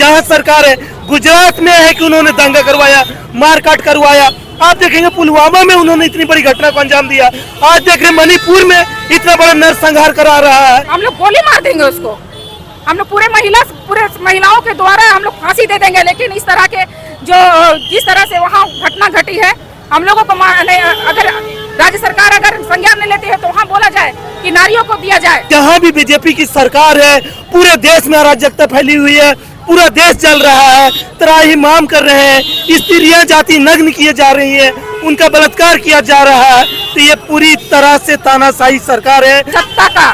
जहां सरकार है, गुजरात में है कि उन्होंने दंगा करवाया, मारकाट करवाया। आप देखेंगे पुलवामा में उन्होंने इतनी बड़ी घटना को अंजाम दिया। आज देख रहे मणिपुर में इतना बड़ा नरसंहार करा रहा है। हम लोग गोली मार देंगे उसको, हम लोग पूरे महिलाओं के द्वारा हम लोग फांसी दे देंगे। लेकिन इस तरह के जिस तरह से वहाँ घटना घटी है, हम लोगों को अगर राज्य सरकार अगर संज्ञान नहीं लेती है तो वहाँ बोला जाए कि नारियों को दिया जाए। जहाँ भी बीजेपी की सरकार है, पूरे देश में अराजकता फैली हुई है, पूरा देश जल रहा है, त्राहिमाम कर रहे हैं, स्त्रियां जाति नग्न किए जा रही हैं, उनका बलात्कार किया जा रहा है। तो ये पूरी तरह से तानाशाही सरकार है। सत्ता का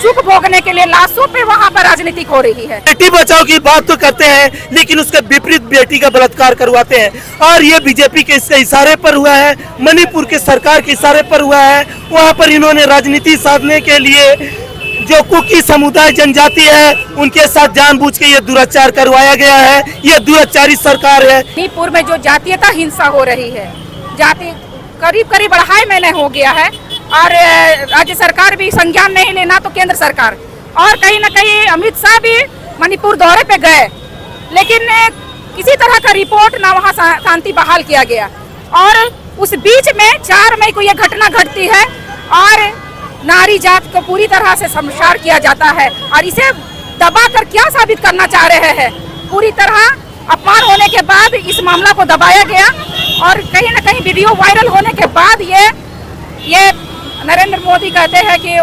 सुख भोगने के लिए लाशों पे वहाँ पर राजनीति हो रही है। बेटी बचाओ की बात तो करते हैं, लेकिन उसके विपरीत बेटी का बलात्कार करवाते हैं। और ये बीजेपी के इसके इशारे पर हुआ है, मणिपुर के सरकार के इशारे पर हुआ है। वहाँ पर इन्होंने राजनीति साधने के लिए जो कुकी समुदाय जनजाति है, उनके साथ जानबूझ के ये दुराचार करवाया गया है। ये दुराचारी सरकार है। मणिपुर में जो जातीयता हिंसा हो रही है, जाति करीब 2.5 महीने हो गया है और राज्य सरकार भी संज्ञान नहीं लेना तो केंद्र सरकार, और कहीं न कहीं अमित शाह भी मणिपुर दौरे पे गए, लेकिन किसी तरह का रिपोर्ट ना वहाँ शांति बहाल किया गया। और उस बीच में 4 मई को यह घटना घटती है और नारी जात को पूरी तरह से शर्मसार किया जाता है। और इसे दबाकर क्या साबित करना चाह रहे हैं? पूरी तरह अपमान होने के बाद इस मामला को दबाया गया और कहीं न कहीं वीडियो वायरल होने के बाद ये नरेंद्र मोदी कहते हैं कि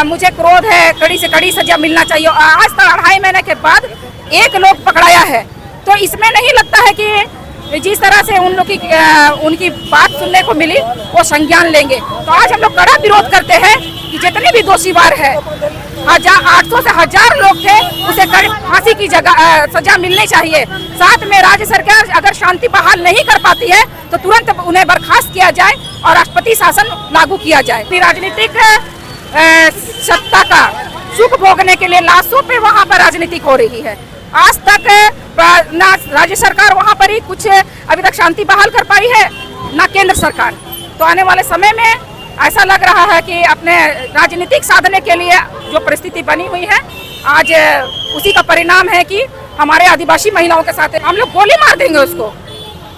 मुझे क्रोध है, कड़ी से कड़ी सजा मिलना चाहिए। आज तक 2.5 महीने के बाद 1 लोग पकड़ाया है, तो इसमें नहीं लगता है कि जिस तरह से उनकी बात सुनने को मिली वो संज्ञान लेंगे। तो आज हम लोग कड़ा विरोध करते हैं कि जितने भी दोषीवार है, 800 से 1000 लोग थे, उसे फांसी की जगह सजा मिलनी चाहिए। साथ में राज्य सरकार अगर शांति बहाल नहीं कर पाती है तो तुरंत उन्हें बर्खास्त किया जाए और राष्ट्रपति शासन लागू किया जाए। राजनीतिक सत्ता का सुख भोगने के लिए लाशों पे वहाँ पर राजनीति हो रही है। आज तक ना राज्य सरकार वहाँ पर ही कुछ अभी तक शांति बहाल कर पाई है, ना केंद्र सरकार। तो आने वाले समय में ऐसा लग रहा है कि अपने राजनीतिक साधने के लिए जो परिस्थिति बनी हुई है, आज उसी का परिणाम है कि हमारे आदिवासी महिलाओं के साथ हम लोग गोली मार देंगे उसको,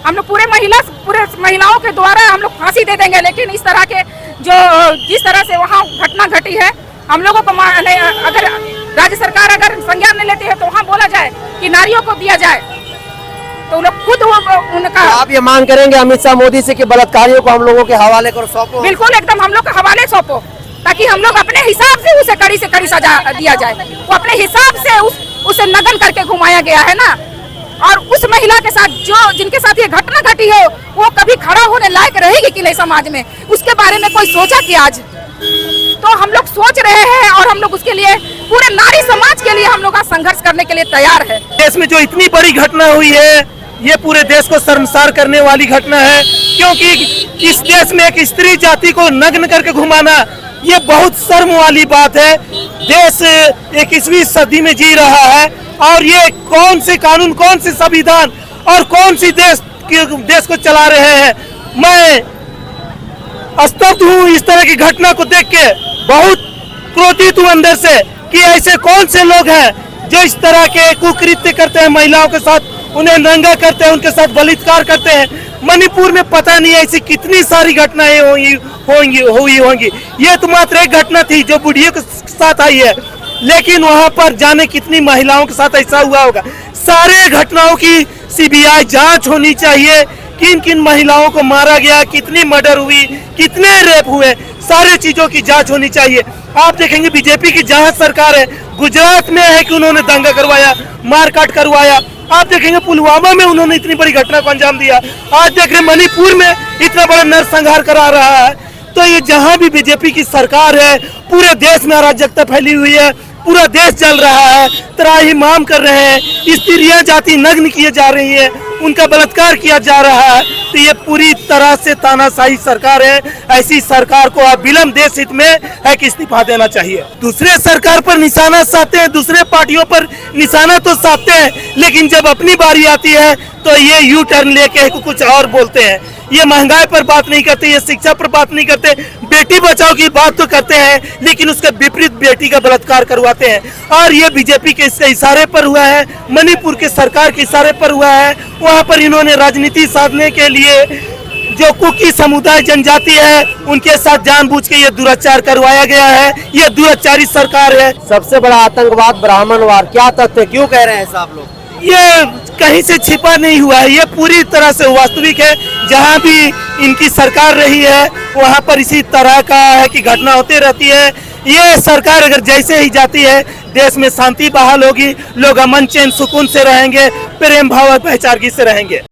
हम लोग पूरे महिलाओं के द्वारा हम लोग फांसी दे देंगे। लेकिन इस तरह के जिस तरह से वहाँ घटना घटी है, हम लोगों को अगर राज्य सरकार अगर संज्ञान नहीं लेती है तो वहाँ बोला जाए कि नारियों को दिया जाए, तो लोग खुद उनका। तो आप ये मांग करेंगे अमित शाह मोदी से कि बलात्कारियों को हम लोगों के हवाले करो, सौंपो? बिल्कुल, एकदम हम लोग के हवाले सौंपो, ताकि हम लोग अपने हिसाब से उसे कड़ी से कड़ी सजा दिया जाए। वो अपने हिसाब से उसे नग्न करके घुमाया गया है ना, और उस महिला के साथ जिनके साथ ये घटना घटी है, वो कभी खड़ा होने लायक रहेगी कि नहीं समाज में, उसके बारे में कोई सोचा कि आज? तो हम लोग सोच रहे हैं और हम लोग उसके लिए पूरे नारी समाज के लिए हम लोग आज संघर्ष करने के लिए तैयार है। देश में जो इतनी बड़ी घटना हुई है, ये पूरे देश को शर्मसार करने वाली घटना है, क्योंकि इस देश में एक स्त्री जाति को नग्न करके घुमाना ये बहुत शर्म वाली बात है। देश 21वीं सदी में जी रहा है और ये कौन से कानून, कौन से संविधान और कौन सी देश को चला रहे हैं। मैं स्तब्ध हूँ इस तरह की घटना को देख के, बहुत क्रोधित हूँ अंदर से कि ऐसे कौन से लोग हैं जो इस तरह के कुकृत्य करते हैं, महिलाओं के साथ उन्हें नंगा करते हैं, उनके साथ बलात्कार करते हैं। मणिपुर में पता नहीं ऐसी कितनी सारी घटनाएं हुई होंगी। ये तो मात्र एक घटना थी जो बुढ़ियों के साथ आई है, लेकिन वहां पर जाने कितनी महिलाओं के साथ ऐसा हुआ होगा। सारे घटनाओं की सीबीआई जांच होनी चाहिए, किन किन महिलाओं को मारा गया, कितनी मर्डर हुई, कितने रेप हुए, सारी चीजों की जांच होनी चाहिए। आप देखेंगे बीजेपी की जहां सरकार है, गुजरात में है कि उन्होंने दंगा करवाया, मारकाट करवाया। आप देखेंगे पुलवामा में उन्होंने इतनी बड़ी घटना को अंजाम दिया। आज देख रहे मणिपुर में इतना बड़ा नरसंहार करा रहा है। तो ये जहां भी बीजेपी की सरकार है, पूरे देश में अराजकता फैली हुई है, पूरा देश जल रहा है, त्राहिमाम कर रहे हैं, स्त्रियां जाति नग्न किए जा रही हैं, उनका बलात्कार किया जा रहा है। तो ये पूरी तरह से तानाशाही सरकार है। ऐसी सरकार को अब विलंब देश हित में है कि इस्तीफा देना चाहिए। दूसरे सरकार पर निशाना साधते हैं, दूसरे पार्टियों पर निशाना तो साधते हैं, लेकिन जब अपनी बारी आती है तो ये यू टर्न लेके कुछ और बोलते हैं। ये महंगाई पर बात नहीं करते, ये शिक्षा पर बात नहीं करते, बेटी बचाओ की बात तो करते हैं, लेकिन उसके विपरीत बेटी का बलात्कार करवाते हैं। और ये बीजेपी के इसके इशारे पर हुआ है, मणिपुर के सरकार के इशारे पर हुआ है। वहाँ पर इन्होंने राजनीति साधने के लिए जो कुकी समुदाय जनजाति है उनके साथ जानबूझ के ये दुराचार करवाया गया है। ये दुराचारी सरकार है। सबसे बड़ा आतंकवाद ब्राह्मणवाद, क्या तथ्य, क्यों कह रहे हैं ऐसा आप लोग? ये कहीं से छिपा नहीं हुआ है, ये पूरी तरह से वास्तविक है। जहाँ भी इनकी सरकार रही है वहाँ पर इसी तरह का है कि घटना होती रहती है। ये सरकार अगर जैसे ही जाती है देश में शांति बहाल होगी, लोग अमन चैन सुकून से रहेंगे, प्रेम भाव और भाईचारगी से रहेंगे।